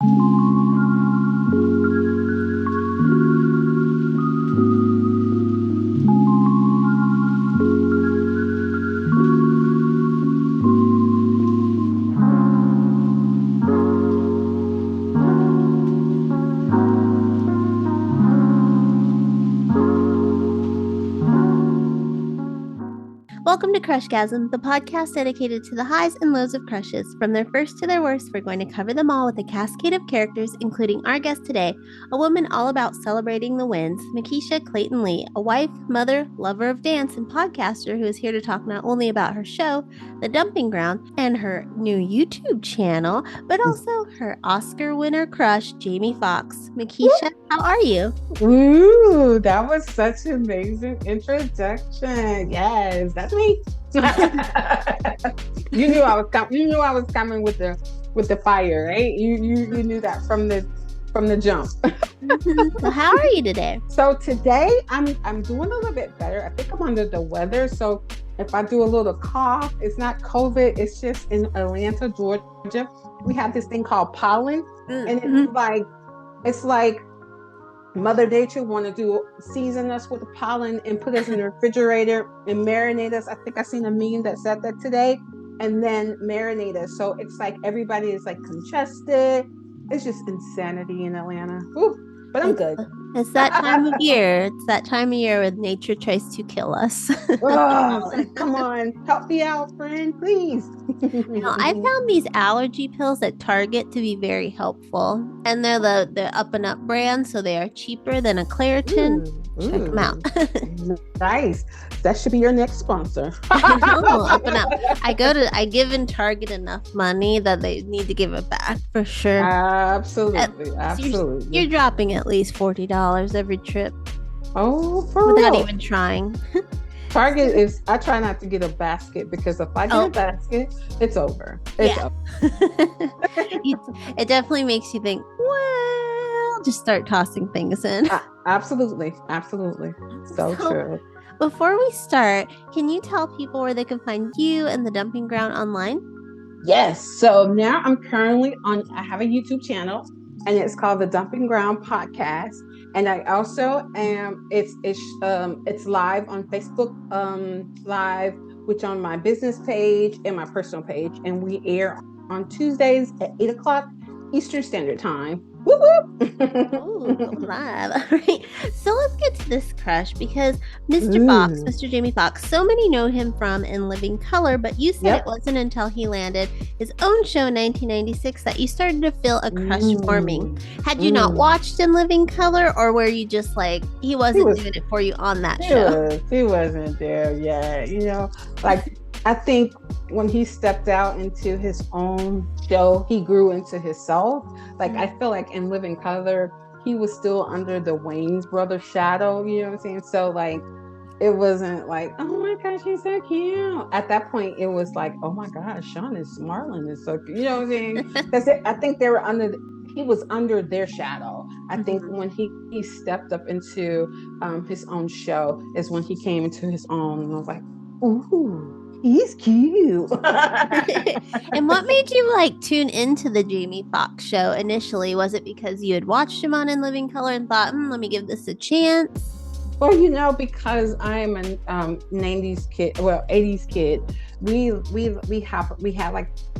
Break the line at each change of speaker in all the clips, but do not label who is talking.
Welcome to Crushgasm, the podcast dedicated to the highs and lows of crushes. From their first to their worst, we're going to cover them all with a cascade of characters, including our guest today, a woman all about celebrating the wins, Mekeshia Clayton-Lee, a wife, mother, lover of dance, and podcaster who is here to talk not only about her show, The Dumping Ground, and her new YouTube channel, but also her Oscar winner crush, Jamie Foxx. Mekeshia, how are you?
Ooh, that was such an amazing introduction. Yes, that's me. You knew I was coming. You knew I was coming with the fire, right? You knew that from the jump.
So how are you today?
So today I'm doing a little bit better. I think I'm under the weather. So if I do a little cough, it's not COVID. It's just in Atlanta, Georgia. We have this thing called pollen, and it's like Mother Nature want to season us with the pollen and put us in the refrigerator and marinate us. I think I seen a meme that said that today, and then marinate us. So it's like everybody is like congested. It's just insanity in Atlanta. Ooh, but I'm good.
It's that time of year. It's that time of year when nature tries to kill us.
Come on, help me out, friend, please.
I found these allergy pills at Target to be very helpful, and they're the Up and Up brand, so they are cheaper than a Claritin. Check them out.
Nice. That should be your next sponsor.
Up and Up. I give in Target enough money that they need to give it back for sure.
Absolutely.
You're dropping at least $40 every trip.
Oh, for
without
real?
Even trying.
Target is, I try not to get a basket because if I get a basket, it's over. Over.
It definitely makes you think, well, just start tossing things in.
Absolutely. So true.
Before we start, can you tell people where they can find you and The Dumping Ground online?
Yes. So now I have a YouTube channel, and it's called The Dumping Ground Podcast. And I also am, it's live on Facebook Live, which on my business page and my personal page. And we air on Tuesdays at 8:00 Eastern Standard Time. Whoop, whoop.
Ooh, live. All right. So let's get to this crush because Mr. Jamie Foxx, so many know him from In Living Color, but you said it wasn't until he landed his own show in 1996 that you started to feel a crush forming. Had you not watched In Living Color, or were you just like, he wasn't doing it for you on that show?
He wasn't there yet. I think when he stepped out into his own show, he grew into himself. I feel like in Living Color, he was still under the Wayans brothers shadow, you know what I'm saying? So it wasn't like, oh my gosh, he's so cute. At that point, it was like, oh my gosh, Marlon is so cute. You know what I'm saying? Because I think he was under their shadow. I think when he stepped up into his own show is when he came into his own, and I was like, ooh. He's cute.
And what made you tune into the Jamie Foxx show initially? Was it because you had watched him on In Living Color and thought, let me give this a chance?
Well, because I am a 90s kid, 80s kid, we have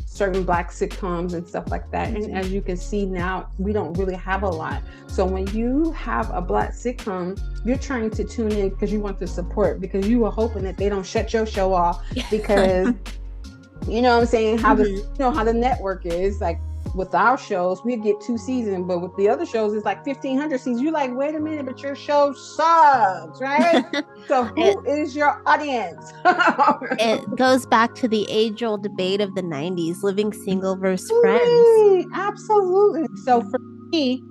certain Black sitcoms and stuff like that. And as you can see now, we don't really have a lot. So when you have a Black sitcom, you're trying to tune in because you want to support, because you were hoping that they don't shut your show off because you know what I'm saying, how the network is. With our shows, we get 2 seasons, but with the other shows, it's 1,500 seasons. You're like, wait a minute, but your show sucks, right? So who is your audience?
It goes back to the age-old debate of the 90s, living single versus friends.
Absolutely. So for me,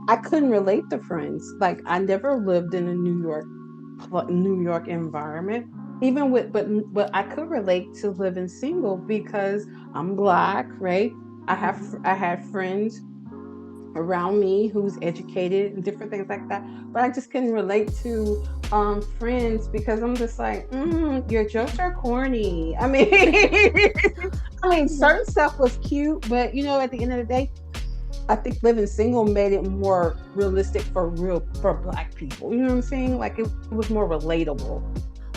I couldn't relate to Friends. I never lived in a New York environment. Even but I could relate to living single because I'm Black, right? I had friends around me who's educated and different things like that, but I just couldn't relate to Friends because I'm just like, your jokes are corny. I mean, certain stuff was cute, but at the end of the day, I think living single made it more realistic for Black people. You know what I'm saying? Like it was more relatable.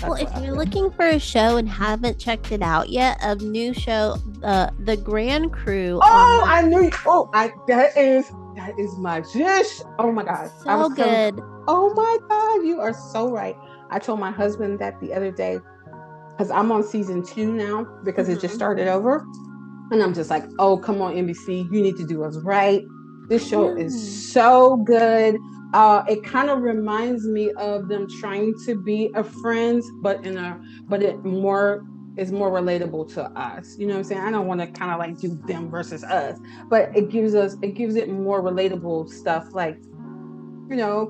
Well,
That's
if
what I
you're
feel.
looking for a show and haven't checked it out yet, a new show, the Grand Crew on
Oh,
the
I knew. That is my dish. Oh my God. I
so
was telling.
good.
Oh my God, you are so right. I told my husband that the other day because I'm on season 2 now because it just
Hmm.
started over. And I'm just like, oh, come on, NBC, you need to do us right. This
I
show is
know.
so good. It kind of reminds me of them trying to be a friends, but it more is more relatable to us. You know what I'm saying? I don't want to kind of like do them versus us, but it gives it more relatable stuff like,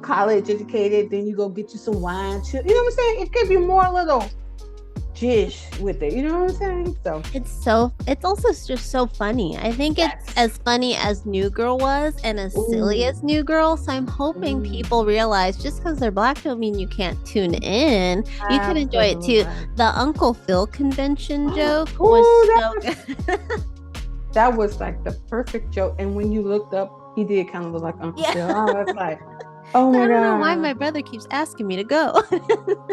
college educated, then you go get you some wine. You know what I'm saying? It could be more little jish with it. You know what I'm saying? So
It's also just so funny. I think it's
yes.
as funny as New Girl was and as silly
Ooh.
as New Girl. So I'm hoping
Ooh.
people realize just because they're black don't mean you can't tune in. You can enjoy it
Absolutely
too.
right.
The Uncle Phil convention joke was
Oh,
so good.
that was like the perfect joke. And when you looked up, he did kind of look like Uncle
Yeah.
Phil. I was like, oh
I
my
don't know why
God.
my brother keeps asking me to go.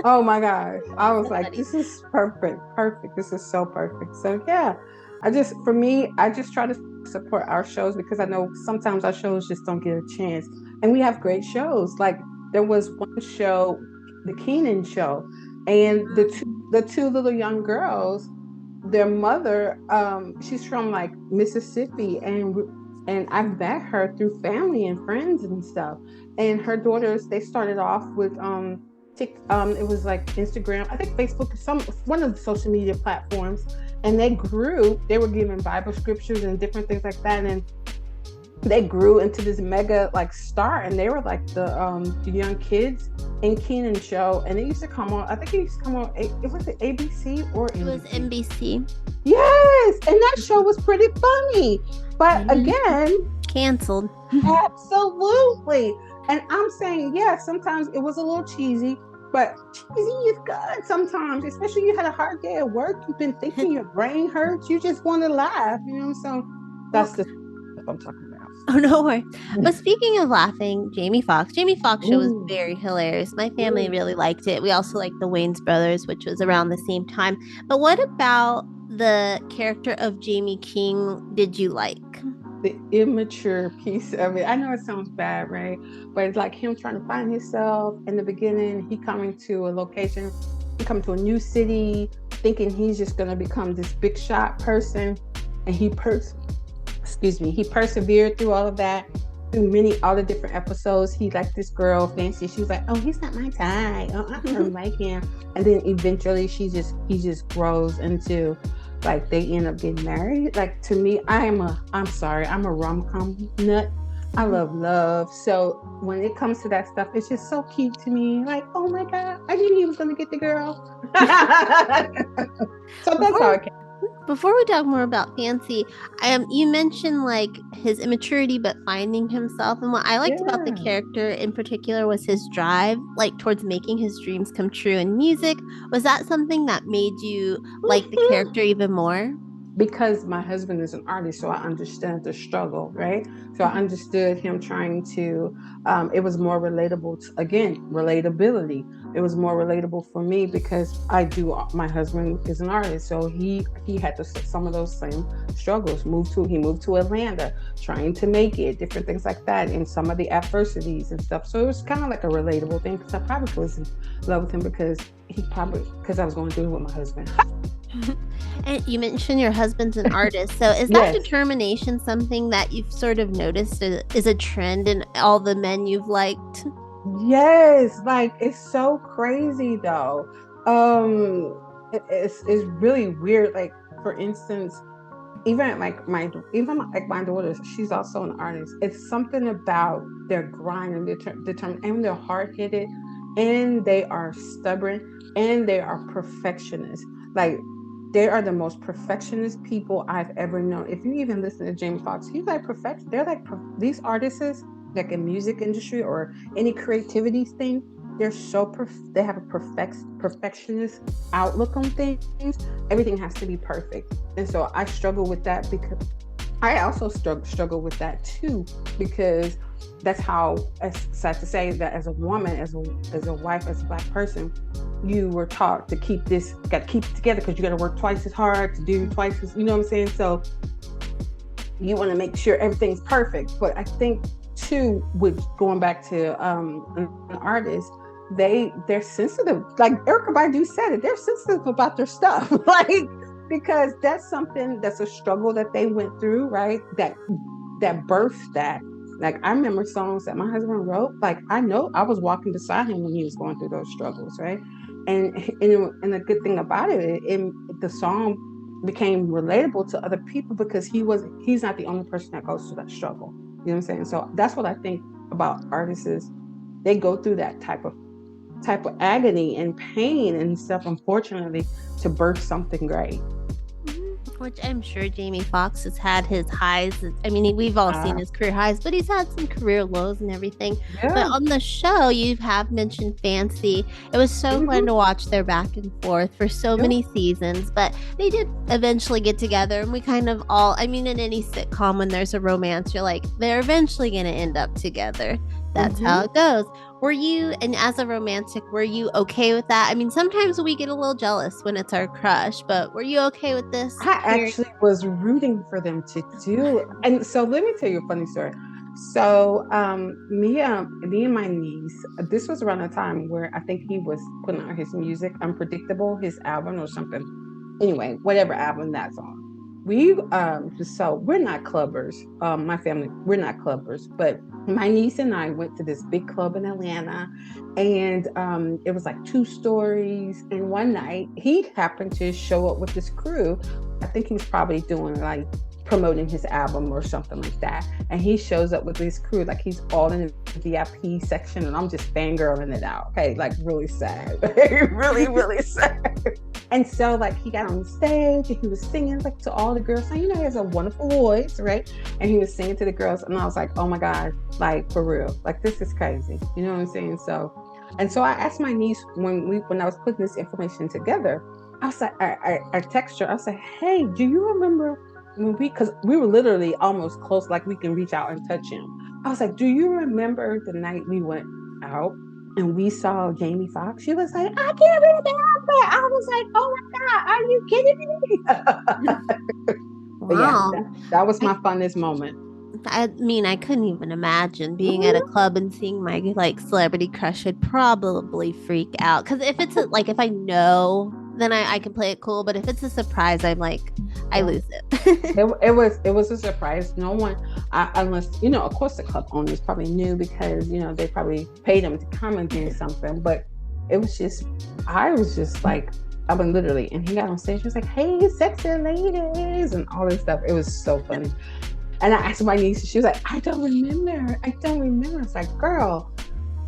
Oh my gosh. I was
So
like,
funny.
this is perfect. Perfect. This is so perfect. So yeah. For me, I just try to support our shows because I know sometimes our shows just don't get a chance. And we have great shows. Like there was one show, the Keenan show, and the two little young girls, their mother, she's from like Mississippi, and I've met her through family and friends and stuff. And her daughters, they started off with it was like Instagram, I think Facebook, some one of the social media platforms, and they grew. They were given Bible scriptures and different things like that, and they grew into this mega like star, and they were like the young kids in Keenan show, and it used to come on. I think it used to come on. It was it ABC or
It was
NBC.
NBC.
Yes, and that show was pretty funny. But
Mhm.
again,
Canceled.
absolutely. And I'm saying, yeah, sometimes it was a little cheesy, but cheesy is good sometimes, especially you had a hard day at work. You've been thinking your brain hurts. You just want to laugh, So
Well,
that's the stuff I'm talking about.
oh no worries. But speaking of laughing, Jamie Foxx show was
Ooh,
very hilarious. My family
ooh.
really liked it. We also liked the Wayans brothers, which was around the same time. But what about the character of Jamie King did you like?
The immature piece of it. I know it sounds bad, right? But it's like him trying to find himself in the beginning. He coming to a location, he coming to a new city, thinking he's just gonna become this big shot person, and he persevered through all of that. Through all the different episodes, he liked this girl, Fancy. She was like, "Oh, he's not my type. Oh, I don't like him." And then eventually, he just grows into like they end up getting married. Like to me, I'm sorry, I'm a rom-com nut. I love love. So when it comes to that stuff, it's just so cute to me. Like, oh my God, I knew he was gonna get the girl. So that's how
Before
it came.
before we talk more about Fancy, you mentioned like his immaturity but finding himself, and what I liked about the
Yeah.
character in particular was his drive like towards making his dreams come true in music. Was that something that made you like the character even more?
Because my husband is an artist, so I understand the struggle, right? So I understood him trying to. It was more relatable. Again, relatability. It was more relatable for me because I do. My husband is an artist, so he had some of those same struggles. He moved to Atlanta, trying to make it, different things like that, and some of the adversities and stuff. So it was kind of like a relatable thing because I probably was in love with him because I was going through it with my husband.
And you mentioned your husband's an artist. So is that
Yes.
determination something that you've sort of noticed is a trend in all the men you've liked?
Yes, like it's so crazy though. It's really weird. Like for instance, even like my daughter, she's also an artist. It's something about their grind and determined, and they're hard headed, and they are stubborn, and they are perfectionists. Like they are the most perfectionist people I've ever known. If you even listen to Jamie Foxx, he's like perfect. They're like these artists, like in music industry or any creativity thing. They're they have a perfectionist outlook on things. Everything has to be perfect, and so I struggle with that I also struggle with that too, because that's how, it's sad to say, that as a woman, as a wife, as a Black person, you were taught to got to keep it together because you got to work twice as hard to do twice as, you know what I'm saying? So you want to make sure everything's perfect. But I think too, with going back to an artist, they're sensitive. Like Erykah Badu said it, they're sensitive about their stuff. Like, because that's something, that's a struggle that they went through, right? That birthed that. Like, I remember songs that my husband wrote. Like, I know I was walking beside him when he was going through those struggles, right? And the good thing about the song became relatable to other people because he's not the only person that goes through that struggle. You know what I'm saying? So that's what I think about artists is they go through that type of agony and pain and stuff, unfortunately, to birth something great.
Which I'm sure Jamie Foxx has had his highs. I mean, we've all seen his career highs, but he's had some career lows and everything.
Yeah.
But on the show, you have mentioned Fancy. It was so fun to watch their back and forth for so many seasons, but they did eventually get together. And we kind of all, I mean, in any sitcom, when there's a romance, you're like, they're eventually going to end up together. That's how it goes. Were you, and as a romantic, were you okay with that? I mean, sometimes we get a little jealous when it's our crush, but were you okay with this?
I actually was rooting for them to do. And so let me tell you a funny story. So me and my niece, this was around the time where I think he was putting out his music, Unpredictable, his album or something. Anyway, whatever album that's on. So we're not clubbers. My family, we're not clubbers, but my niece and I went to this big club in Atlanta, and it was like 2 stories. And one night he happened to show up with this crew. I think he was probably doing like promoting his album or something like that. And he shows up with his crew, like he's all in the VIP section, and I'm just fangirling it out. Okay, like really sad, really, really sad. And so like he got on the stage and he was singing like to all the girls. So, you know, he has a wonderful voice, right? And he was singing to the girls, and I was like, oh my God, like for real, like this is crazy. You know what I'm saying? So I asked my niece when I was putting this information together, I was like, I texted her, I was like, hey, do you remember when because we were literally almost close, like we can reach out and touch him. I was like, do you remember the night we went out and we saw Jamie Foxx? She was like, I can't remember. I was like, oh my God, are you kidding me? But yeah, that was my funnest moment.
I mean, I couldn't even imagine being at a club and seeing my like celebrity crush. I'd probably freak out because if it's like if I know, then I can play it cool. But if it's a surprise, I'm like, I lose it.
it was a surprise. No one, unless you know, of course, the club owners probably knew because you know they probably paid him to come and do something. But it was just, I was just like, I mean, literally, and he got on stage. He was like, "Hey, sexy ladies," and all this stuff. It was so funny. And I asked my niece, she was like, I don't remember. I was like, girl,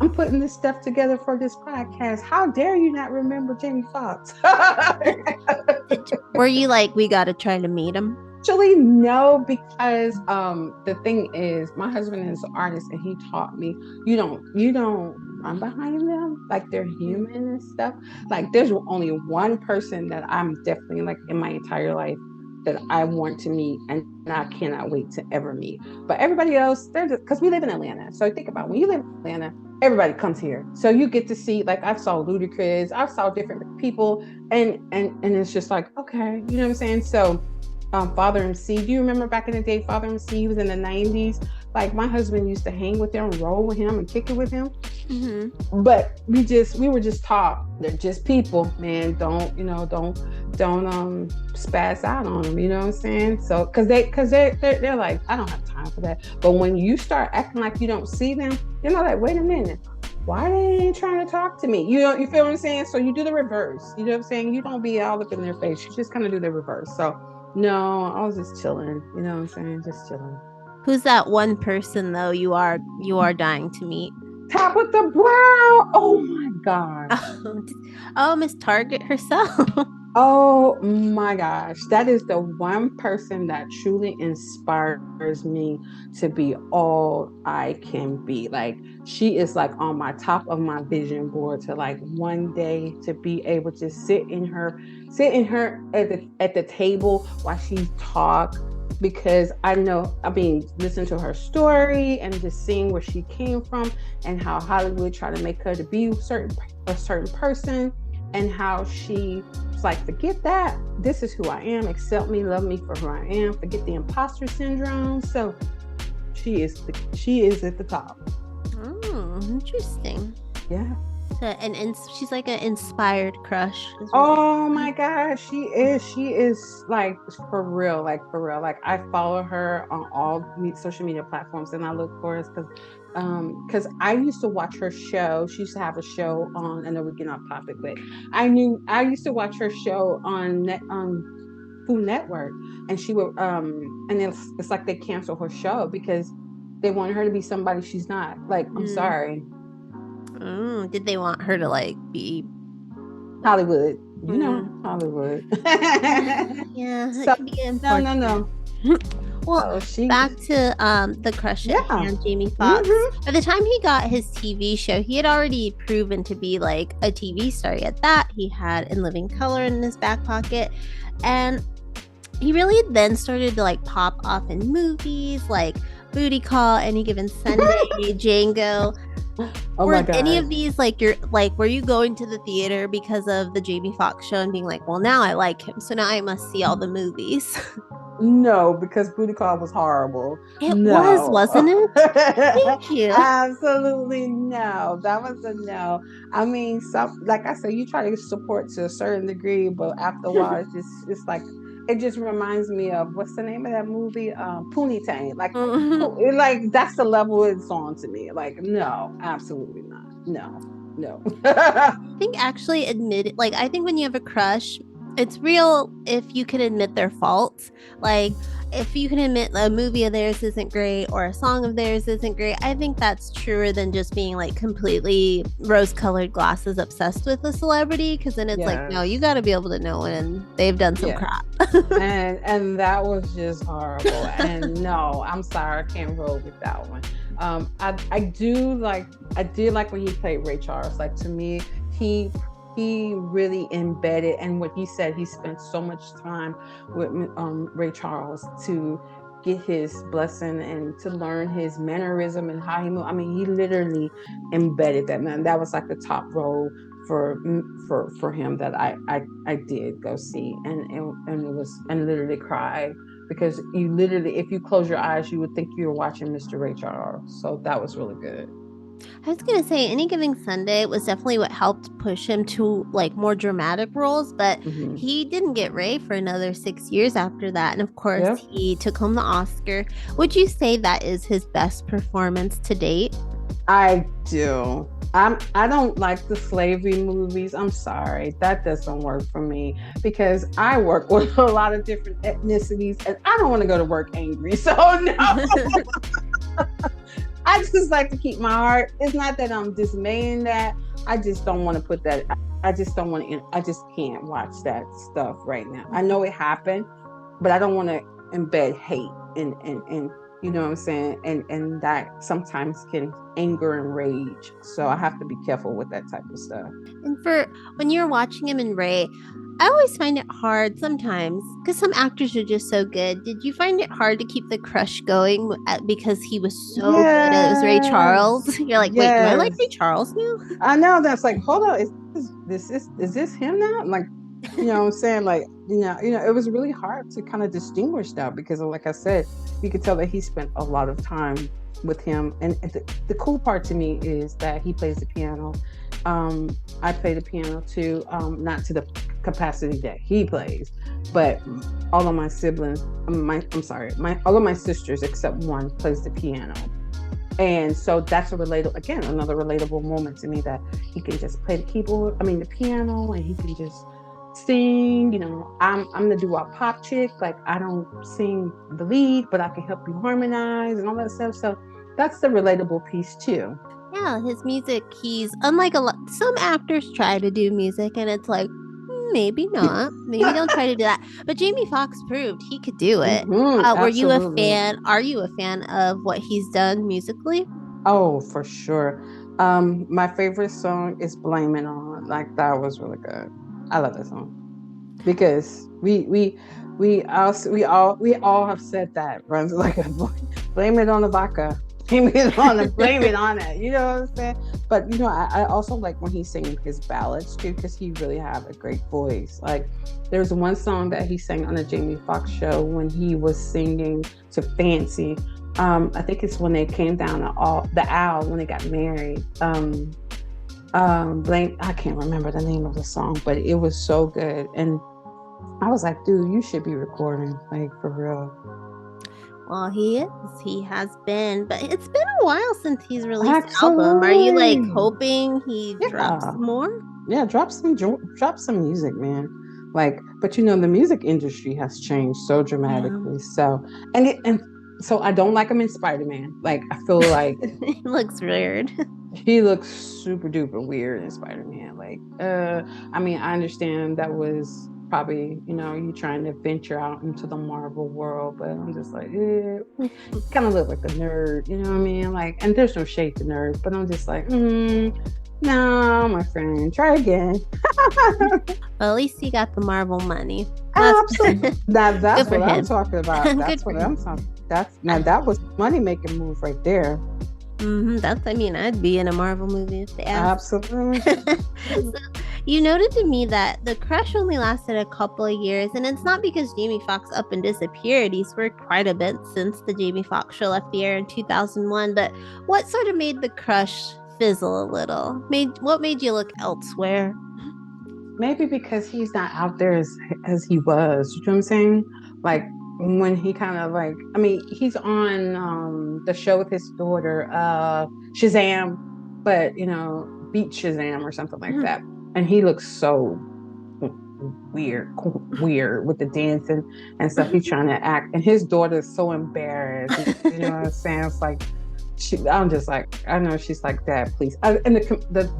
I'm putting this stuff together for this podcast. How dare you not remember Jamie Foxx?
Were you like, we got to try to meet him?
Actually, no, because the thing is, my husband is an artist and he taught me, you don't run behind them. Like they're human and stuff. Like there's only one person that I'm definitely like in my entire life that I want to meet and I cannot wait to ever meet. But everybody else, they're just, because we live in Atlanta. So think about when you live in Atlanta, everybody comes here. So you get to see, like I saw Ludacris, I saw different people, and it's just like, okay, you know what I'm saying? So Father MC, do you remember back in the day, Father MC was in the 90s? Like my husband used to hang with him, roll with him, and kick it with him. Mm-hmm. But we were just taught they're just people, man. Don't spaz out on them. You know what I'm saying? So because they're like, I don't have time for that. But when you start acting like you don't see them, you're not like, wait a minute, why they ain't trying to talk to me? You know, you feel what I'm saying? So you do the reverse. You know what I'm saying? You don't be all up in their face. You just kind of do the reverse. So no, I was just chilling. You know what I'm saying? Just chilling.
Who's that one person though you are dying to meet?
Tabitha Brown. Oh my God.
Oh, Miss Target herself.
Oh my gosh. That is the one person that truly inspires me to be all I can be. Like she is like on my top of my vision board to like one day to be able to sit in her at the table while she talk because I know, I mean, listen to her story and just seeing where she came from and how Hollywood tried to make her to be a certain person, and how she was like, forget that. This is who I am. Accept me, love me for who I am. Forget the imposter syndrome. So she is at the top.
Oh, interesting.
Yeah.
And she's like an inspired crush.
Oh my God, she is like for real, like for real. Like I follow her on all social media platforms, and I look for her because I used to watch her show. She used to have a show on. I know we're getting off topic, but I used to watch her show on Food Network, and she would and it's like they canceled her show because they wanted her to be somebody she's not. Like, I'm sorry.
Did they want her to like be
Hollywood? You know, Hollywood.
Yeah,
So
it can be
no,
important.
no.
Well, back to the crush at hand, Jamie Foxx. By the time he got his TV show, he had already proven to be like a TV star. At that, he had In Living Color in his back pocket, and he really then started to like pop off in movies like Booty Call, Any Given Sunday, Django.
Oh
were
my God.
any of these like were you going to the theater because of the Jamie Foxx show and being like, well, now I like him, so now I must see all the movies?
No, because Booty Call was horrible.
It
No.
wasn't it? Thank you.
Absolutely no. That was a no. I mean, like I said, you try to support to a certain degree, but after a while, it's like it just reminds me of what's the name of that movie? Poonie Tang. Like that's the level it's on to me. Like, no, absolutely not. No.
I think actually I think when you have a crush, it's real if you can admit their faults. Like if you can admit a movie of theirs isn't great or a song of theirs isn't great, I think that's truer than just being like completely rose-colored glasses obsessed with a celebrity, because then it's like, no, you got to be able to know when they've done some crap.
and that was just horrible. And no, I'm sorry, I can't roll with that one. I did like when he played Ray Charles. Like, to me, he really embedded, and what he said, he spent so much time with Ray Charles to get his blessing and to learn his mannerism and how he moved. I mean, he literally embedded that man. That was like the top role for him that I did go see, and it was, and literally cried, because you literally, if you close your eyes, you would think you were watching Mr. Ray Charles. So that was really good.
I was gonna say Any Given Sunday was definitely what helped push him to like more dramatic roles, but he didn't get Ray for another 6 years after that. And of course, he took home the Oscar. Would you say that is his best performance to date?
I do. I don't like the slavery movies. I'm sorry. That doesn't work for me, because I work with a lot of different ethnicities and I don't want to go to work angry. So no. I just like to keep my heart. It's not that I'm dismaying that. I just don't want to put that. I just don't want to. I just can't watch that stuff right now. I know it happened, but I don't want to embed hate and you know what I'm saying? And that sometimes can anger and rage. So I have to be careful with that type of stuff.
And for when you're watching him in Ray, I always find it hard sometimes because some actors are just so good. Did you find it hard to keep the crush going because he was so good as Ray Charles? You're like, wait, do I like Ray Charles now?
I know, that's like, hold on, is this him now? Like, you know what I'm saying? Like, you know, it was really hard to kind of distinguish that, because like I said, you could tell that he spent a lot of time with him. And the cool part to me is that he plays the piano. I play the piano too, not to the capacity that he plays, but all of my siblings, all of my sisters except one plays the piano. And so that's another relatable moment to me, that he can just play the piano, and he can just sing. You know, I'm the doo-wop pop chick. Like, I don't sing the lead, but I can help you harmonize and all that stuff. So that's the relatable piece too.
Yeah, his music, he's unlike some actors try to do music and it's like, maybe not. Maybe don't try to do that. But Jamie Foxx proved he could do it. Were you a fan? Are you a fan of what he's done musically?
Oh, for sure. My favorite song is Blame It On. Like, that was really good. I love that song. because we all have said that runs like a blame it on the vodka, blame it on it. You know what I'm saying? But I also like when he's singing his ballads too, because he really have a great voice. Like there's one song that he sang on the Jamie Foxx show when he was singing to Fancy. I think it's when they came down to the Owl when they got married. Blank, I can't remember the name of the song, but it was so good. And I was like, dude, you should be recording, like, for real.
Well, he is. He has been, but it's been a while since he's released an
Absolutely.
album. Are you like hoping he drops
Yeah.
more?
Yeah, drop some music, man. Like, but the music industry has changed so dramatically. So, and so I don't like him in Spider-Man. Like, I feel like
He looks weird.
he looks super duper weird in Spider-Man. Like, I mean, I understand that was probably, you trying to venture out into the Marvel world, but I'm just like, kind of look like a nerd, you know what I mean? Like, and there's no shade to nerds, but I'm just like, no, my friend, try again.
Well, at least he got the Marvel money.
Absolutely. That's what I'm
him.
talking about. That's what I'm talking. That was money making move right there.
I'd be in a Marvel movie if they asked.
Absolutely.
So, you noted to me that the crush only lasted a couple of years, and it's not because Jamie Foxx up and disappeared. He's worked quite a bit since the Jamie Foxx show left the air in 2001. But what sort of made the crush fizzle a little? What made you look elsewhere?
Maybe because he's not out there as he was. You know what I'm saying? Like when he kind of like, I mean, he's on the show with his daughter, Shazam, but Beat Shazam or something like that. And he looks so weird with the dancing and stuff. He's trying to act, and his daughter's so embarrassed. You know what I'm saying? It's like I'm just like, I know she's like, Dad, please. And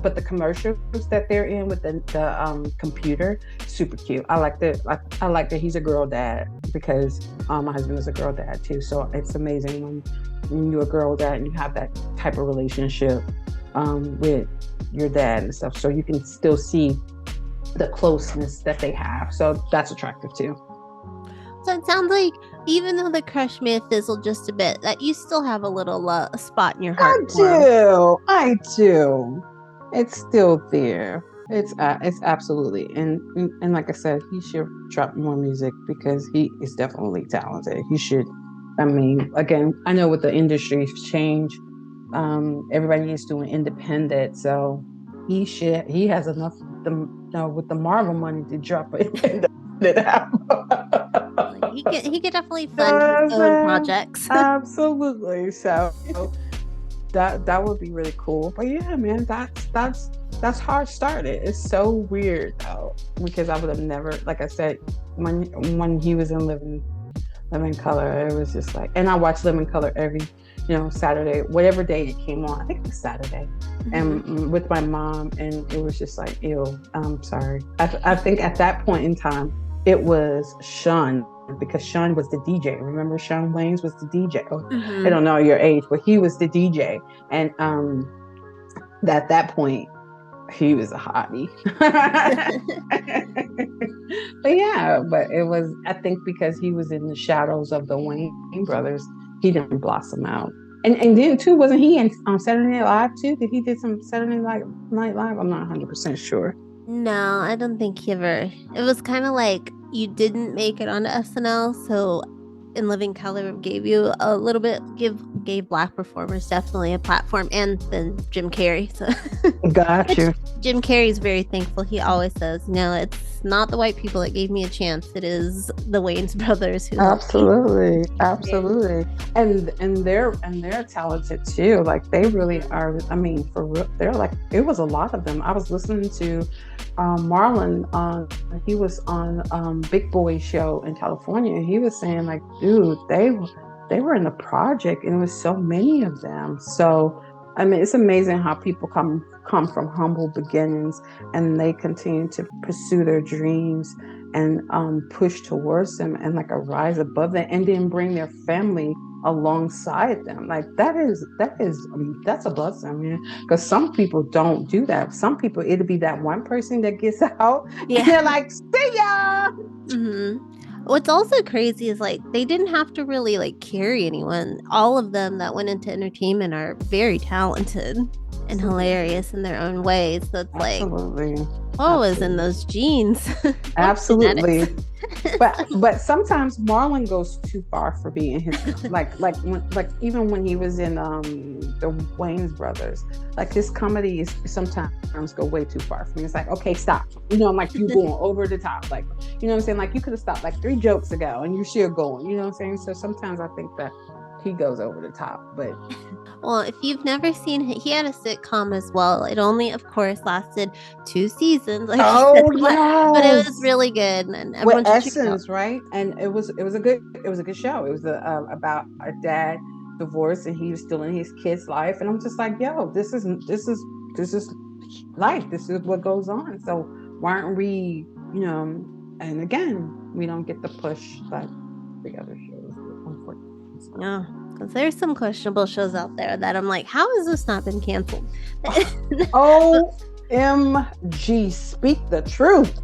but the commercials that they're in with the computer, super cute. I like that he's a girl dad because my husband is a girl dad too. So it's amazing when you're a girl dad and you have that type of relationship with your dad and stuff. So you can still see the closeness that they have. So that's attractive too.
So it sounds like even though the crush may have fizzled just a bit, that you still have a little spot in your heart.
I do. It's still there. It's absolutely, and like I said, he should drop more music because he is definitely talented. He should. I mean, again, I know with the industry's change, everybody is doing independent, so he has enough with the Marvel money to drop it independent album.
He could definitely fund his own projects.
Absolutely. So that would be really cool. But yeah, man, that's hard started. It's so weird though, because I would have never, like I said, when he was in Living Color, it was just like, and I watched Living Color every Saturday, whatever day it came on. I think it was Saturday, and with my mom, and it was just like, ew. I'm sorry. I think at that point in time, it was Sean, because Sean was the DJ. Remember, Sean Waynes was the DJ. I don't know your age, but he was the DJ, and at that point, he was a hottie. but it was, I think, because he was in the shadows of the Wayne brothers, he didn't blossom out. And then too, wasn't he on Saturday Night Live too? Did he did some Saturday Night Live? I'm not 100% sure.
No, I don't think he ever. It was kind of like you didn't make it onto SNL, so In Living Color gave you a little bit, gave Black performers definitely a platform, and then Jim Carrey. So
got you.
Jim Carrey's very thankful. He always says, "No, it's not the white people that gave me a chance. It is the Wayans brothers who."
Absolutely, and they're talented too. Like they really are. I mean, for real, they're like, it was a lot of them. I was listening to Marlon he was on Big Boy show in California, and he was saying like, dude, they were in the project, and it was so many of them. So I mean, it's amazing how people come from humble beginnings and they continue to pursue their dreams and push towards them and like a rise above them, and then bring their family alongside them. Like that's a blessing, man. Because some people don't do that. Some people, it'll be that one person that gets out and they're like, see ya.
What's also crazy is like they didn't have to really like carry anyone. All of them that went into entertainment are very talented and hilarious in their own ways. So it's like, oh, is in those genes.
Absolutely. but sometimes Marlon goes too far for being his like even when he was in the Wayans brothers, like his comedy is sometimes go way too far for me. It's like, okay, stop. You know, I'm like, you going over the top. Like, you know what I'm saying? Like, you could have stopped like 3 jokes ago and you're still going, you know what I'm saying? So sometimes I think that he goes over the top. But
well, if you've never seen it, he had a sitcom as well. It only, of course, lasted 2 seasons. Like,
yes.
But it was really good, and everyone
with Essence, right? And it was a good show. It was about a dad divorced and he was still in his kid's life, and I'm just like, yo, this is life. This is what goes on. So why aren't we, you know? And again, we don't get the push like the other shows, unfortunately.
Yeah, because there's some questionable shows out there that I'm like, how has this not been canceled?
OMG, speak the truth.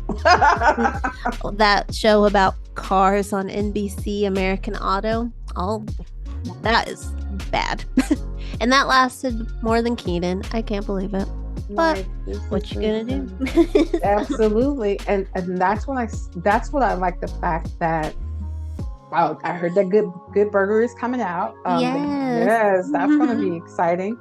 That show about cars on NBC, American Auto, all that is bad. And that lasted more than Kenan. I can't believe it. But what you gonna do?
Absolutely. And that's what I like, the fact that I heard that Good Burger is coming out. Yes, that's going to be exciting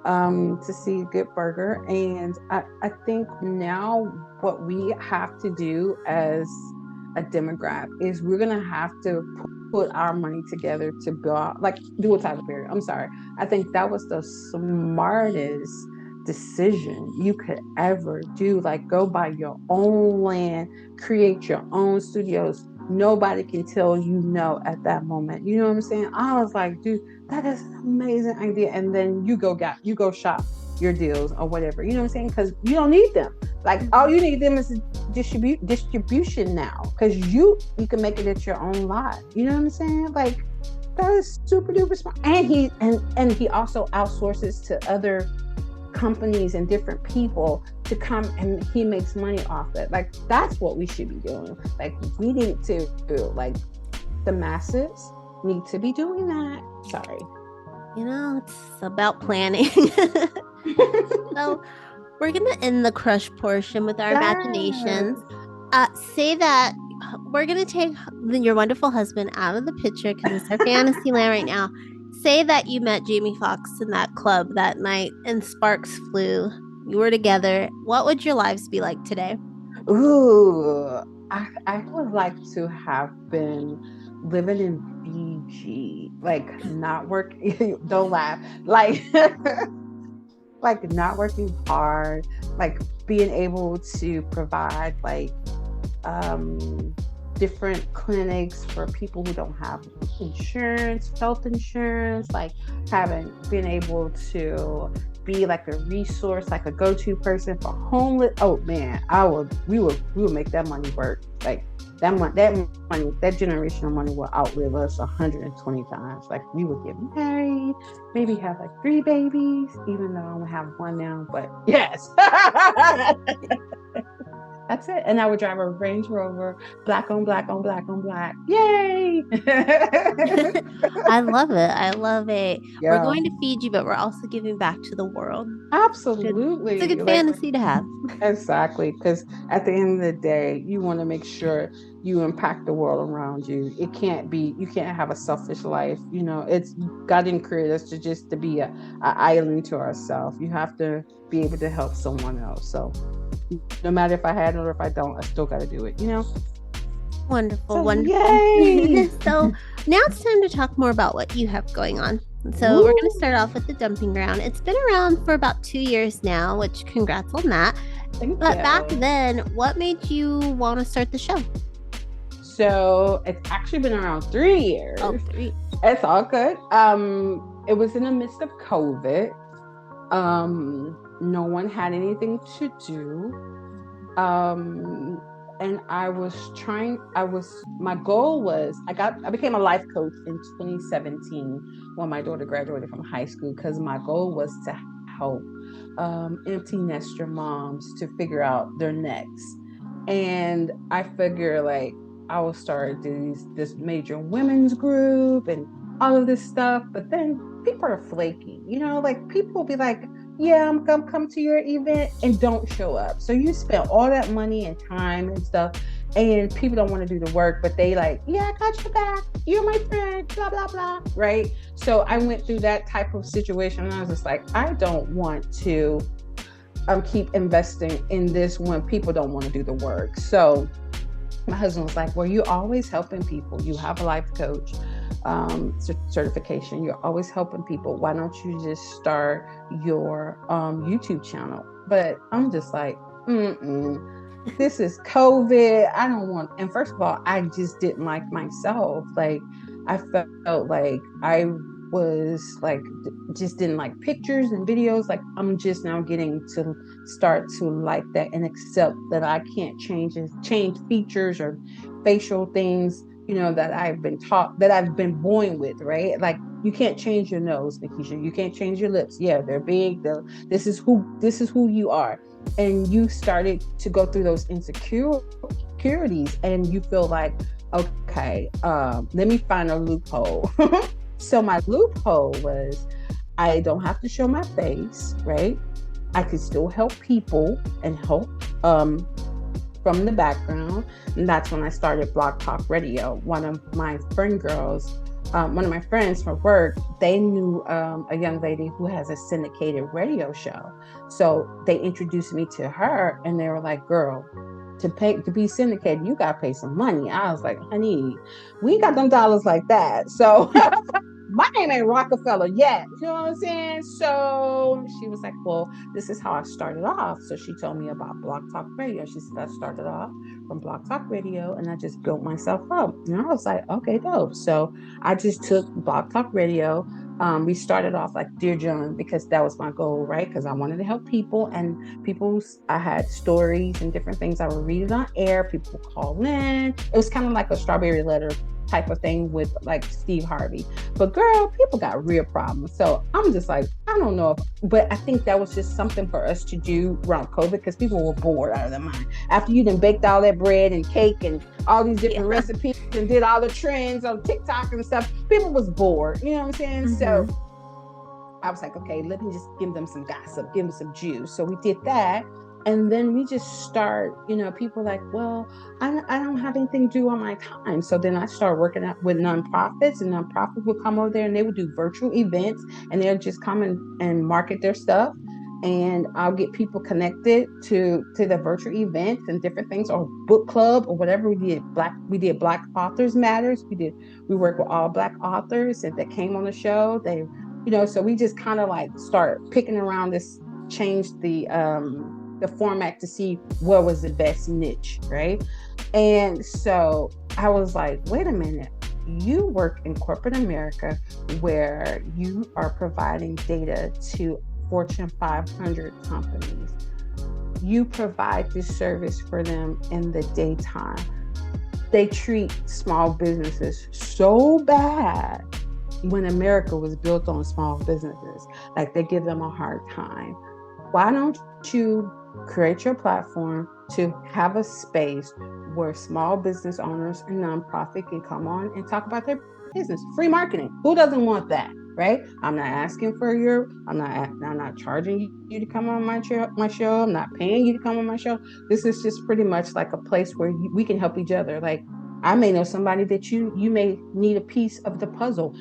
to see Good Burger. And I think now what we have to do as a demographic is we're going to have to put our money together to go out, like do a Tyler Perry. I'm sorry. I think that was the smartest decision you could ever do. Like, go buy your own land, create your own studios. Nobody can tell you no at that moment. You know what I'm saying? I was like, dude, that is an amazing idea. And then you go shop your deals or whatever. You know what I'm saying? Because you don't need them. Like, all you need them is distribution now. Because you can make it at your own lot. You know what I'm saying? Like, that is super duper smart. And he also outsources to other companies and different people to come, and he makes money off it. Like, that's what we should be doing. Like, we need to do, like, the masses need to be doing that. Sorry.
You know, it's about planning. So we're gonna end the crush portion with our imaginations. Say that we're gonna take your wonderful husband out of the picture because it's our fantasy land right now. Say that you met Jamie Foxx in that club that night and sparks flew. You were together. What would your lives be like today?
Ooh, I would like to have been living in Fiji, like not working. Don't laugh. Like, like not working hard, like being able to provide like different clinics for people who don't have insurance, health insurance, like been able to be like a resource, like a go-to person for homeless. Oh man, we would make that money work. Like that generational money will outlive us 120 times. Like, we would get married, maybe have like 3 babies, even though I only have 1 now, but yes. That's it. And I would drive a Range Rover, black on black on black on black. Yay!
I love it. I love it.
Yeah.
We're going to Fiji, but we're also giving back to the world.
Absolutely.
It's a good fantasy to have.
Exactly. Because at the end of the day, you want to make sure you impact the world around you. You can't have a selfish life. You know, God didn't create us to be an island to ourselves. You have to be able to help someone else. So no matter if I had it or if I don't, I still got to do it, you know?
Wonderful.
Yay!
So now it's time to talk more about what you have going on. So we're going to start off with the dumping ground. It's been around for about 2 years now, which congrats on that. But back then, what made you want to start the show?
So it's actually been around 3 years.
Oh, 3.
It's all good. It was in the midst of COVID. No one had anything to do. and my goal was, I became a life coach in 2017 when my daughter graduated from high school, because my goal was to help empty nester moms to figure out their next. And I figure like I will start this major women's group and all of this stuff, but then people are flaky, like people will be like, yeah, I'm gonna come to your event and don't show up. So you spent all that money and time and stuff, and people don't want to do the work, but they like, yeah, I got your back. You're my friend, blah, blah, blah. Right. So I went through that type of situation, and I was just like, I don't want to keep investing in this when people don't want to do the work. So my husband was like, well, you're always helping people. You have a life coach certification. You're always helping people. Why don't you just start your YouTube channel? But I'm just like, this is COVID. I don't want. And first of all, I just didn't like myself. Like, I felt like I was like, just didn't like pictures and videos. Like, I'm just now getting to start to like that and accept that I can't change features or facial things, that I've been taught, that I've been born with, right? Like, you can't change your nose, Mekeshia. You can't change your lips. Yeah, they're big. This is who you are. And you started to go through those insecurities, and you feel like, okay, let me find a loophole. So my loophole was, I don't have to show my face, right? I could still help people and help from the background. And that's when I started Blog Talk Radio. One of my friends from work, they knew a young lady who has a syndicated radio show. So they introduced me to her, and they were like, girl, to be syndicated, you gotta pay some money. I was like, honey, we ain't got them dollars like that. So my name ain't Rockefeller yet. You know what I'm saying? So she was like, well, this is how I started off. So she told me about Blog Talk Radio. She said, I started off from Blog Talk Radio, and I just built myself up. And I was like, okay, dope. So I just took Blog Talk Radio. We started off like Dear John, because that was my goal, right? Because I wanted to help people, and I had stories and different things I would read it on air. People would call in. It was kind of like a strawberry letter type of thing with like Steve Harvey. But girl, people got real problems. So I'm just like, I don't know but I think that was just something for us to do around COVID, because people were bored out of their mind. After you done baked all that bread and cake and all these different recipes and did all the trends on TikTok and stuff, people was bored. You know what I'm saying? Mm-hmm. So I was like, okay, let me just give them some gossip, give them some juice. So we did that. And then we just start, people like, well, I don't have anything to do on my time. So then I started working out with nonprofits, and nonprofits would come over there and they would do virtual events, and they'll just come and market their stuff. And I'll get people connected to the virtual events and different things, or book club or whatever. We did Black Authors Matters. We worked with all Black authors that came on the show. They, so we just kind of like start picking around this, change the format to see what was the best niche, right? And so I was like, wait a minute, you work in corporate America where you are providing data to Fortune 500 companies. You provide this service for them in the daytime. They treat small businesses so bad when America was built on small businesses. Like, they give them a hard time. Why don't you create your platform to have a space where small business owners and nonprofit can come on and talk about their business? Free marketing. Who doesn't want that, right? I'm not asking for I'm not charging you to come on my show. I'm not paying you to come on my show. This is just pretty much like a place where we can help each other. Like, I may know somebody that you may need a piece of the puzzle.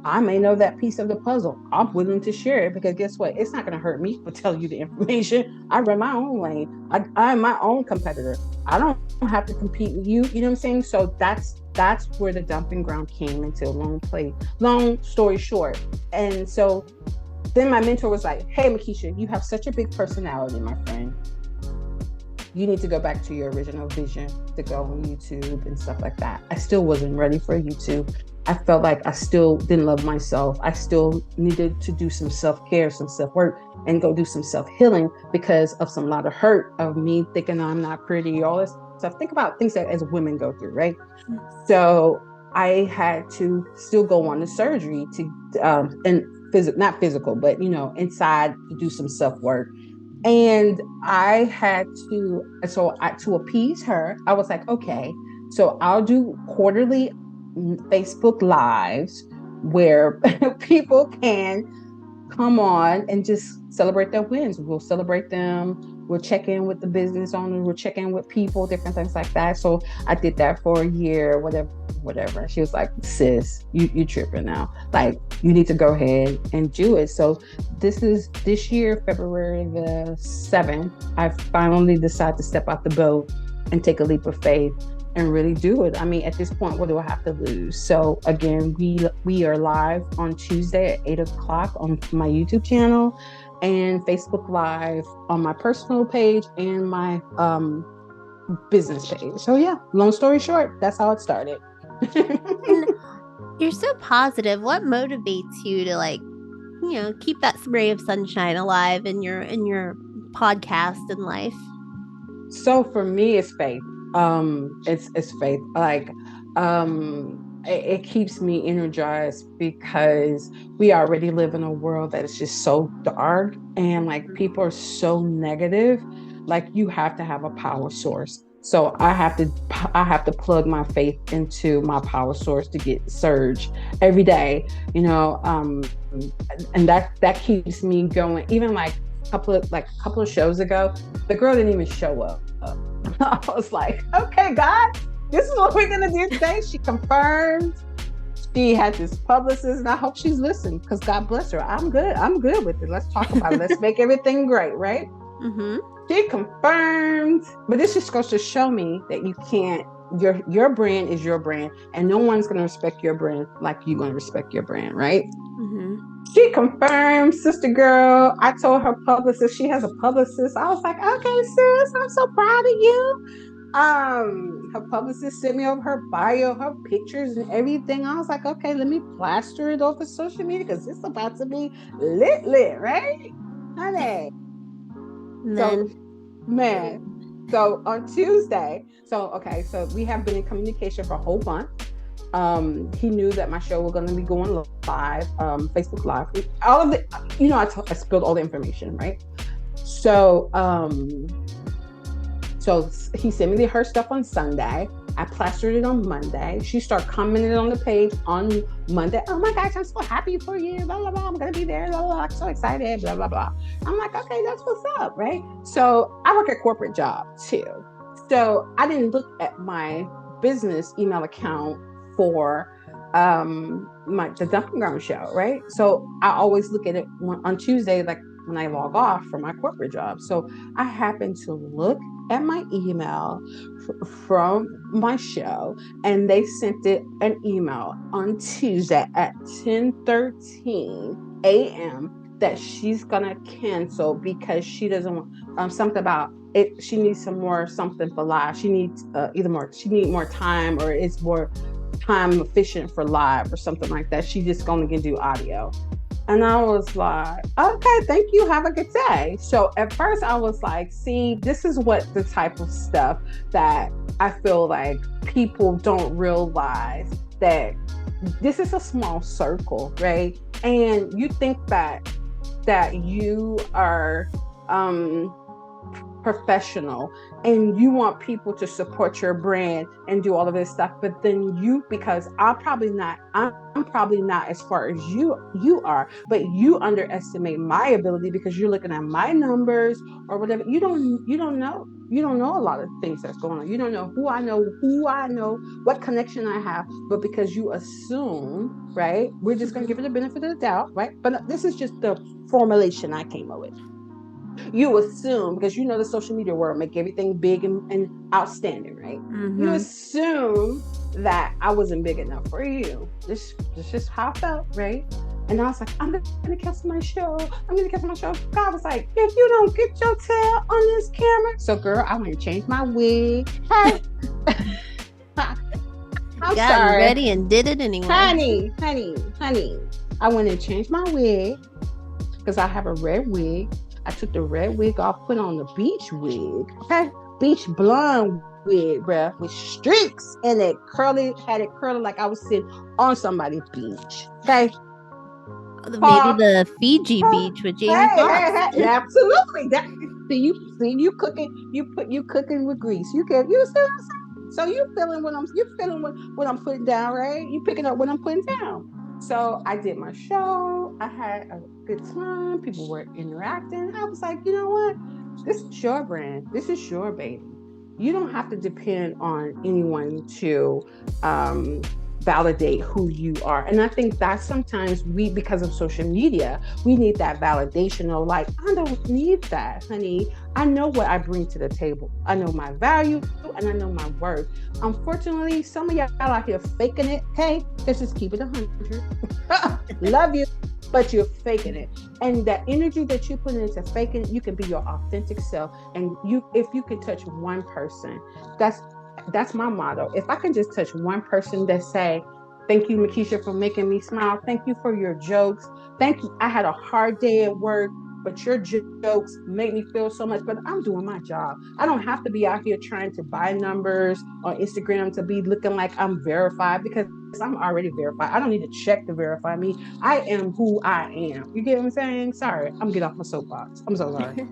I may know that piece of the puzzle. I'm willing to share it, because guess what? It's not going to hurt me to tell you the information. I run my own lane. I'm my own competitor. I don't have to compete with you. You know what I'm saying? So that's where the dumping ground came into. Long story short. And so then my mentor was like, hey, Mekeshia, you have such a big personality, my friend. You need to go back to your original vision to go on YouTube and stuff like that. I still wasn't ready for YouTube. I felt like I still didn't love myself. I still needed to do some self-care, some self-work, and go do some self-healing because of some lot of hurt of me thinking I'm not pretty, all this stuff. Think about things that as women go through, right? So I had to still go on the surgery to and not physical, but inside to do some self work. And I had to appease her, I was like, okay, so I'll do quarterly Facebook lives where people can come on and just celebrate their wins. We'll celebrate them. We'll check in with the business owners. We'll check in with people, different things like that. So I did that for a year, whatever. She was like, sis, you tripping now. Like, you need to go ahead and do it. So this year, February the 7th, I finally decided to step out the boat and take a leap of faith and really do it. I mean, at this point, what do I have to lose? So again, we are live on Tuesday at 8:00 on my YouTube channel and Facebook Live on my personal page and my business page. So yeah, long story short, that's how it started.
You're so positive. What motivates you to keep that ray of sunshine alive in your podcast and life?
So for me, it's faith. It's faith. Like, it keeps me energized because we already live in a world that is just so dark and like people are so negative. Like, you have to have a power source. So I have to plug my faith into my power source to get surge every day, and that keeps me going. Even like a couple of shows ago, the girl didn't even show up. I was like, okay, God, this is what we're gonna do today. She confirmed. She had this publicist, and I hope she's listening because God bless her. I'm good with it. Let's talk about it. Let's make everything great, right?
Mm-hmm.
She confirmed. But this just goes to show me that you can't. Your brand is your brand, and no one's gonna respect your brand like you're gonna respect your brand, right?
Mm-hmm.
She confirmed, sister girl. I told her publicist, she has a publicist. I was like, okay, sis, I'm so proud of you. Her publicist sent me over her bio, her pictures and everything. I was like, okay, let me plaster it off of social media because it's about to be lit, right? Honey. So on Tuesday, so we have been in communication for a whole month. He knew that my show was going to be going live, Facebook Live. All of it, I spilled all the information, right? So he sent me her stuff on Sunday. I plastered it on Monday. She started commenting on the page on Monday. Oh my gosh, I'm so happy for you. Blah, blah, blah. I'm going to be there. Blah, blah, blah. I'm so excited. Blah, blah, blah. I'm like, okay, that's what's up, right? So I work a corporate job too. So I didn't look at my business email account for the Dumping Ground show, right? So I always look at it on Tuesday, like when I log off from my corporate job. So I happened to look at my email from my show, and they sent it an email on Tuesday at 10:13 a.m. that she's gonna cancel because she doesn't want something about it. She needs something for live. She needs she needs more time, or it's more time efficient for live or something like that. She just gonna do audio. And I was like, okay, thank you. Have a good day. So at first I was like, see, this is what the type of stuff that I feel like people don't realize, that this is a small circle, right? And you think that you are professional and you want people to support your brand and do all of this stuff, but then because I'm probably not as far as you are, but you underestimate my ability because you're looking at my numbers or whatever. You don't know a lot of things that's going on. You don't know who I know, what connection I have, but because you assume, right? We're just going to give it the benefit of the doubt, right? But this is just the formulation I came up with. You assume, because the social media world make everything big and outstanding, right? Mm-hmm. You assume that I wasn't big enough for you. This is just how I felt, right? And I was like, I'm gonna cancel my show. God was like, if you don't get your tail on this camera. So girl, I went and changed my wig. Hey. I'm sorry.
Ready and did it anyway.
Honey. I went and changed my wig because I have a red wig. I took the red wig off, put on the beach wig. Okay, beach blonde wig, bruh, with streaks in it, had it curly like I was sitting on somebody's beach. Okay.
Maybe the Fiji beach with Jamie Foxx.
Hey, absolutely. See you cooking. You cooking with grease. You see what I'm saying? So you feeling what I'm putting down, right? You picking up what I'm putting down. So I did my show. I had a good time. People were interacting. I was like, you know what? This is your brand. This is your baby. You don't have to depend on anyone to validate who you are. And I think that sometimes because of social media, we need that validation of like, I don't need that, honey. I know what I bring to the table. I know my value and I know my worth. Unfortunately, some of y'all out here faking it. Hey, let's just keep it 100. Love you, but you're faking it. And that energy that you put into faking it, you can be your authentic self. And if you can touch one person, that's my motto. If I can just touch one person that say, thank you, Mekeshia, for making me smile. Thank you for your jokes. Thank you. I had a hard day at work, but your jokes made me feel so much better. I'm doing my job. I don't have to be out here trying to buy numbers on Instagram to be looking like I'm verified, because I'm already verified. I don't need to check to verify me. I am who I am. You get what I'm saying? Sorry, I'm getting off my soapbox. I'm so sorry.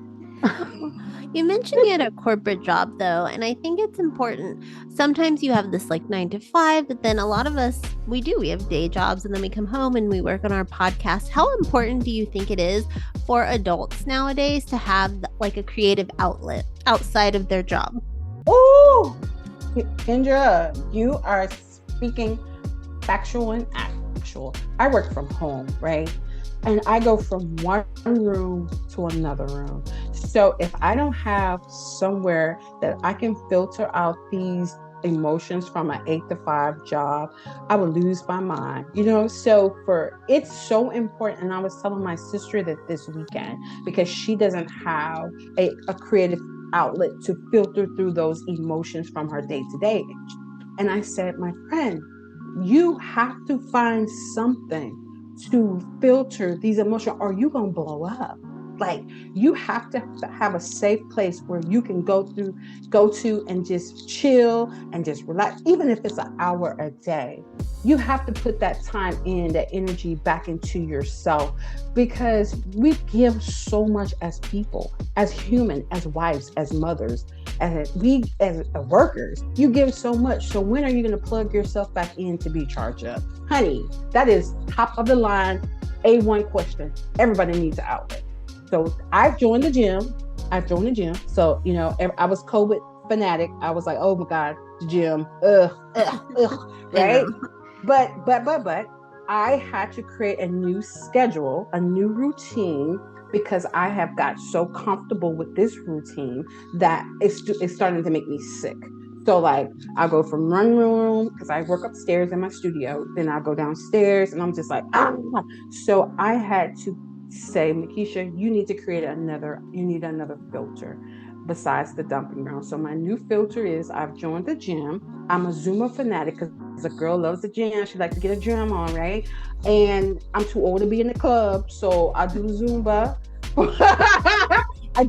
You mentioned you had a corporate job though, and I think it's important. Sometimes you have this like 9 to 5, but then a lot of us, we have day jobs, and then we come home and we work on our podcast. How important do you think it is for adults nowadays to have like a creative outlet outside of their job?
Oh, Kendra, you are speaking factual and actual. I work from home, right? And I go from one room to another room. So if I don't have somewhere that I can filter out these emotions from an 8 to 5 job, I would lose my mind, So it's so important. And I was telling my sister that this weekend, because she doesn't have a creative outlet to filter through those emotions from her day to day. And I said, my friend, you have to find something to filter these emotions, or you're going to blow up. Like, you have to have a safe place where you can go to and just chill and just relax, even if it's an hour a day. You have to put that time in, that energy back into yourself, because we give so much as people, as human, as wives, as mothers, as workers. You give so much. So when are you going to plug yourself back in to be charged up? Honey, that is top of the line, A1 question. Everybody needs an outlet. So I've joined the gym. So, I was COVID fanatic. I was like, oh my God, the gym. Right? But I had to create a new schedule, a new routine, because I have got so comfortable with this routine that it's starting to make me sick. So like, I go from one room, because I work upstairs in my studio, then I go downstairs and I'm just like, ah. So I had to say, Mekeshia, you need another filter besides the dumping ground. So my new filter is, I've joined the gym. I'm a Zumba fanatic, because a girl loves the gym. She likes to get a gym on, right? And I'm too old to be in the club, so I do Zumba.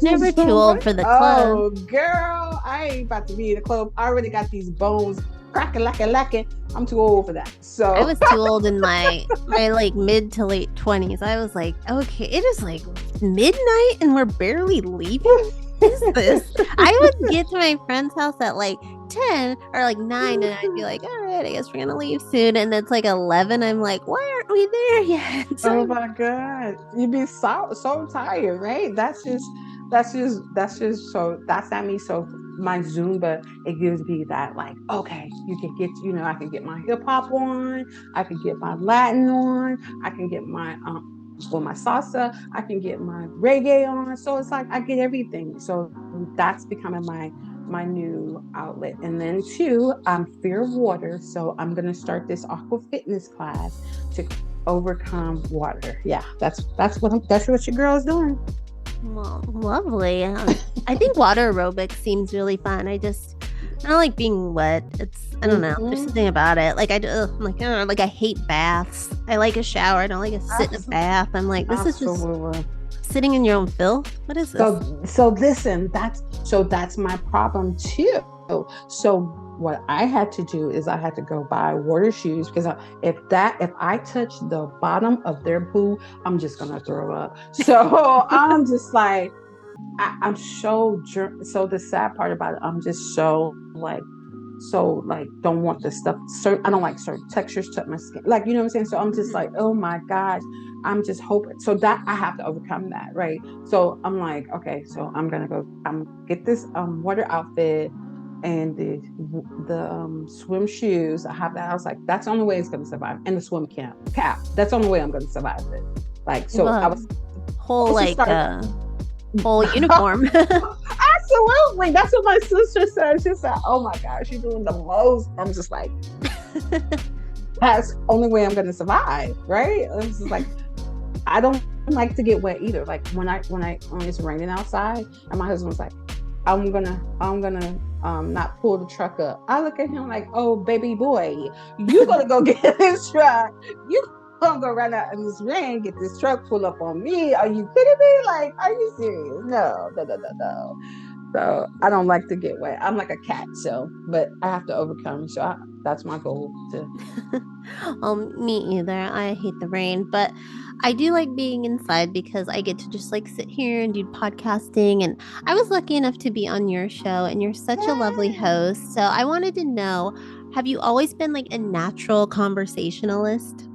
Never too old for the club.
Oh, girl, I ain't about to be in the club. I already got these bones cracking, lacking. I'm too old for that. So
I was too old in my like mid to late 20s. I was like, okay, it is like midnight and we're barely leaving. What is this? I would get to my friend's house at like 10 or like 9, and I'd be like, all right, I guess we're gonna leave soon. And it's like 11. I'm like, why aren't we there yet?
Oh my God, you'd be so tired, right? That's not me. So my Zumba, it gives me that like, okay, you can get, I can get my hip hop on, I can get my Latin on, I can get my my salsa, I can get my reggae on. So it's like I get everything. So that's becoming my new outlet. And then 2, I'm fear of water, so I'm gonna start this aqua fitness class to overcome water. Yeah, that's what your girl's doing.
Well, lovely. I think water aerobics seems really fun. I don't like being wet. I don't know. There's something about it. Like I don't know. Like I hate baths. I like a shower. I don't like to sit in a bath. I'm like, this is just sitting in your own filth. What is this?
So listen, that's my problem too. So what I had to do is I had to go buy water shoes because if I touch the bottom of their pool, I'm just gonna throw up. So I'm just like, I'm so the sad part about it, I'm just so don't want this stuff. I don't like certain textures to my skin. Like, you know what I'm saying? So I'm just like, oh my gosh, I'm just hoping. So that I have to overcome that, right? So I'm like, okay, so I'm get this water outfit and the swim shoes. I have that. I was like, that's the only way it's gonna survive. And the swim cap. That's the only way I'm gonna survive it. Like, so I was
whole
supposed to
like
start
whole uniform.
Absolutely. That's what my sister said. She said, oh my gosh, you're doing the most. I'm just like, that's the only way I'm going to survive. Right. It's just like, I don't like to get wet either. Like when it's raining outside and my husband was like, I'm gonna not pull the truck up. I look at him like, oh baby boy, you gonna go get this truck. You gonna go right out in this rain, get this truck pull up on me. Are you kidding me? Like, are you serious? No. So I don't like to get wet. I'm like a cat, but I have to overcome. That's my goal
Me either. I hate the rain, but I do like being inside because I get to just like sit here and do podcasting. And I was lucky enough to be on your show, and you're such a lovely host. So I wanted to know, have you always been like a natural conversationalist?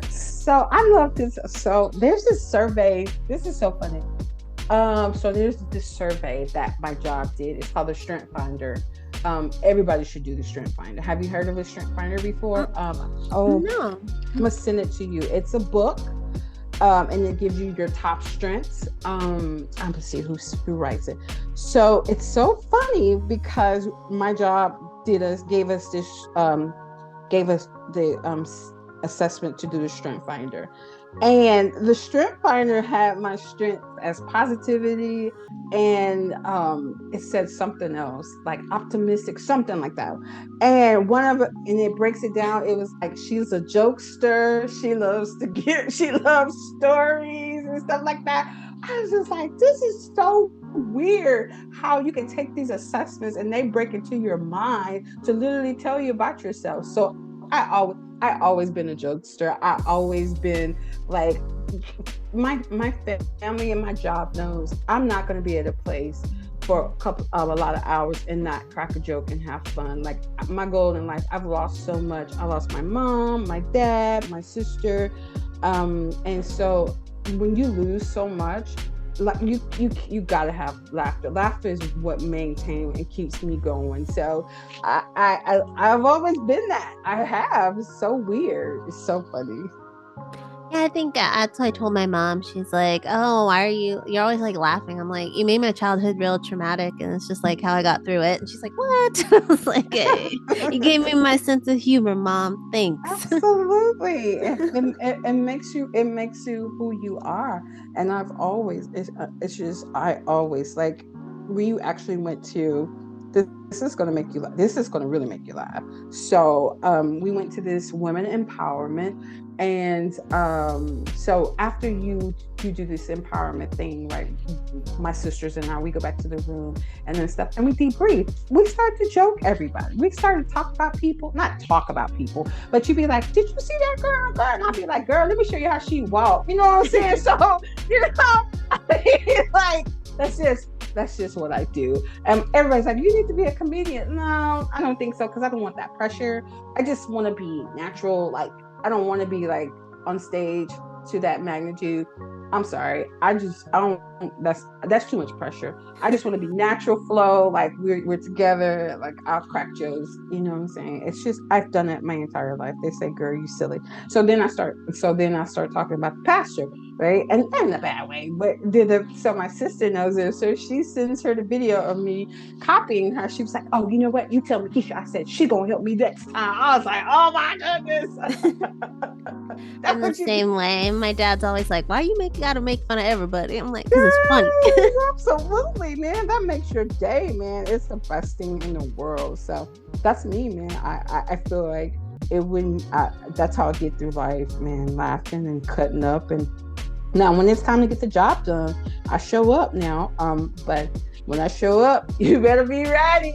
So I love this. So there's this survey. This is so funny. So there's this survey that my job did. It's called the Strength Finder. Everybody should do the Strength Finder. Have you heard of a Strength Finder before?
No.
I'm gonna send it to you. It's a book, and it gives you your top strengths. I'm gonna see who writes it. So it's so funny because my job gave us the assessment to do the Strength Finder. And the Strength Finder had my strength as positivity, and it said something else like optimistic, something like that. And and it breaks it down. It was like she's a jokester. She loves stories and stuff like that. I was just like, this is so weird how you can take these assessments and they break into your mind to literally tell you about yourself. So I always been a jokester. I always been like, my family and my job knows I'm not going to be at a place for a lot of hours and not crack a joke and have fun. Like my goal in life, I've lost so much. I lost my mom, my dad, my sister, and so when you lose so much, like you gotta have laughter. Laughter is what maintains and keeps me going. So I've always been that. I have. It's so weird. It's so funny.
Yeah, I think that's what I told my mom. She's like, "Oh, why are you're always like laughing?" I'm like, "You made my childhood real traumatic, and it's just like how I got through it." And she's like, "What?" I was like, "Hey, you gave me my sense of humor, Mom. Thanks."
Absolutely. It makes you who you are. And it's just I always like, we actually went to this is going to make you laugh. This is going to really make you laugh. So we went to this women empowerment, and so after you do this empowerment thing, right, my sisters and I, we go back to the room and then stuff, and we debrief. We start to joke everybody. We started to talk about people, not talk about people, but you'd be like, did you see that girl? And I'll be like, girl, let me show you how she walked. You know what I'm saying? So, like, that's just what I do. And everybody's like, you need to be a comedian. No, I don't think so, because I don't want that pressure. I just want to be natural. Like, I don't want to be like on stage to that magnitude. I'm sorry. I don't, that's too much pressure. I just want to be natural flow. Like we're together. Like I'll crack jokes. You know what I'm saying? It's just, I've done it my entire life. They say, girl, you silly. So then I start talking about the pastor, right? And in a bad way, but so my sister knows it. So she sends her the video of me copying her. She was like, oh, you know what? You tell Mekeshia. I said, she gonna help me next time. I was like, oh my goodness.
I'm the same way. My dad's always like, why you gotta make fun of everybody? I'm like, this is funny.
Absolutely, man. That makes your day, man. It's the best thing in the world. So that's me, man. I feel like that's how I get through life, man. Laughing and cutting up. And now when it's time to get the job done, I show up now. But when I show up, you better be ready.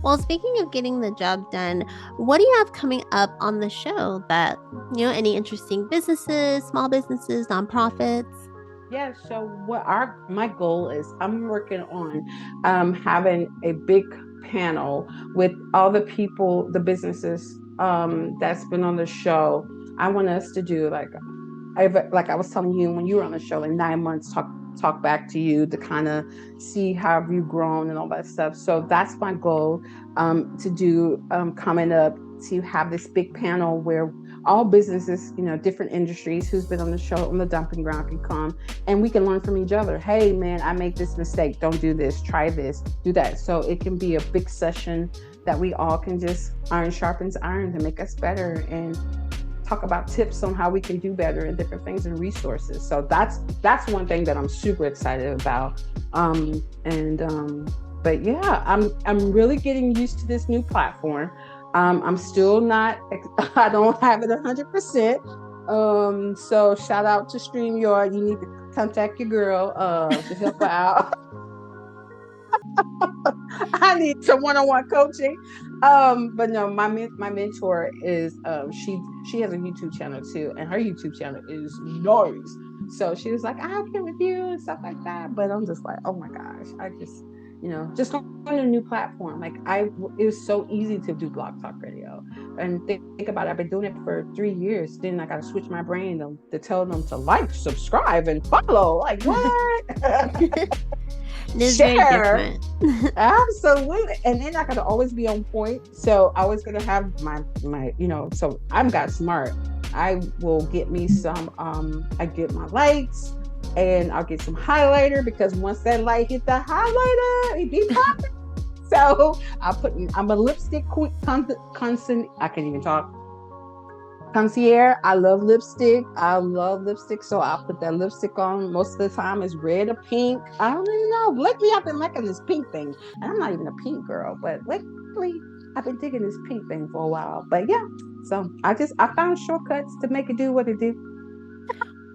Well, speaking of getting the job done, what do you have coming up on the show that, any interesting businesses, small businesses, nonprofits?
Yeah, so what my goal is, I'm working on having a big panel with all the people, the businesses that's been on the show. I want us to do like I was telling you when you were on the show in 9 months, talk back to you to kind of see how you've grown and all that stuff. So that's my goal to do coming up, to have this big panel where all businesses, different industries who's been on the show on the dumping ground can come and we can learn from each other. Hey man, I made this mistake. Don't do this. Try this. Do that. So it can be a big session that we all can just iron sharpens iron to make us better and talk about tips on how we can do better and different things and resources. So that's one thing that I'm super excited about. But yeah, I'm really getting used to this new platform. I'm still not, I don't have it 100%. So shout out to StreamYard. You need to contact your girl to help her out. I need some one-on-one coaching. But no, my mentor is she has a YouTube channel too, and her YouTube channel is nice. So she was like, I'll get with you and stuff like that. But I'm just like, oh my gosh, I just just on a new platform. Like it was so easy to do Blog Talk Radio. And think about it, I've been doing it for 3 years. Then I got to switch my brain to tell them to like, subscribe, and follow. Like what? Share. Absolutely. And then I gotta always be on point. So I was gonna have my so I'm got smart. I will get me some I get my lights and I'll get some highlighter, because once that light hit the highlighter, it be popping. So I'm a lipstick constant. I can't even talk. Concierge. I love lipstick. So I'll put that lipstick on. Most of the time it's red or pink. I don't even know. Lately I've been liking this pink thing. And I'm not even a pink girl, but lately I've been digging this pink thing for a while. But yeah, so I found shortcuts to make it do what it do.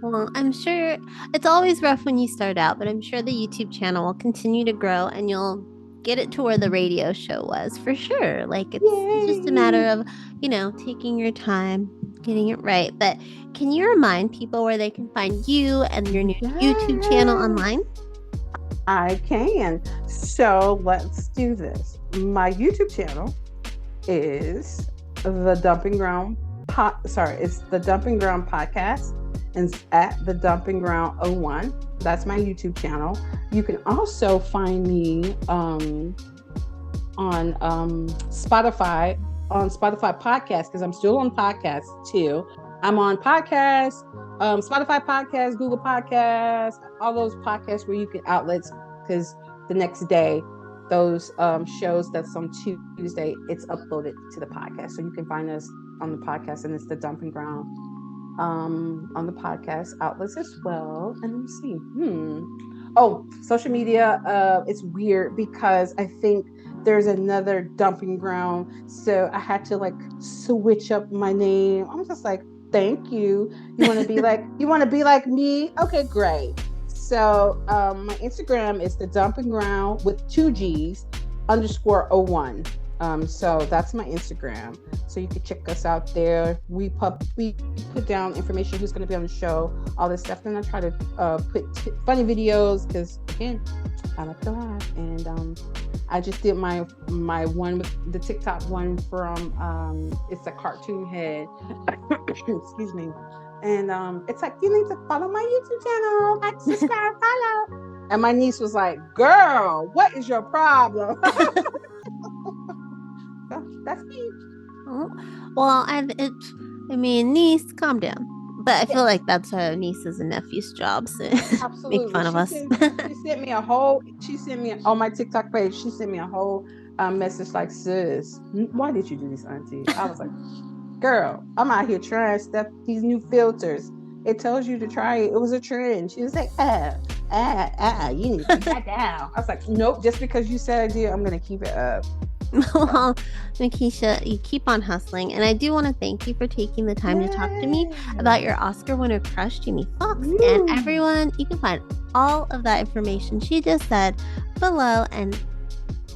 Well, I'm sure it's always rough when you start out, but I'm sure the YouTube channel will continue to grow and you'll get it to where the radio show was for sure. Like it's just a matter of, taking your time, getting it right. But can you remind people where they can find you and your new YouTube channel online?
I can. So let's do this. My YouTube channel is the Dumping Ground it's the Dumping Ground Podcast, and it's at the Dumping Ground 01. That's my YouTube channel. You can also find me on Spotify podcast, because I'm still on podcasts too. I'm on podcasts, Spotify podcast, Google Podcasts, all those podcasts where you can outlets, because the next day those shows that's on Tuesday, it's uploaded to the podcast. So you can find us on the podcast, and it's the Dumping Ground on the podcast outlets as well. And let me see. Social media. It's weird because I think there's another Dumping Ground, so I had to switch up my name. I'm just like, thank you. You want to be like me? Okay, great. So my Instagram is the Dumping Ground with 2 G's _01. So that's my Instagram. So you can check us out there. We put down information, who's going to be on the show, all this stuff. Then I try to put funny videos, because again, I like to laugh. And I just did my one with the TikTok one from it's a cartoon head. Excuse me. And it's like, you need to follow my YouTube channel, like, subscribe, follow. And my niece was like, girl, what is your problem? So that's me.
Oh, well, niece, calm down. But I feel like that's her nieces and nephews' jobs.
Absolutely.
Make fun of us.
She sent me on my TikTok page, she sent me a whole message like, sis, why did you do this, auntie? I was like, girl, I'm out here trying stuff, these new filters. It tells you to try it. It was a trend. She was like, you need to keep that down. I was like, nope, just because you said I did, I'm going to keep it up.
Well, Mekeshia, you keep on hustling. And I do want to thank you for taking the time to talk to me about your Oscar winner crush, Jamie Foxx. And everyone, you can find all of that information she just said below. And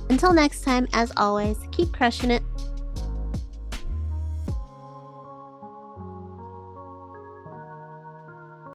until next time, as always, keep crushing it.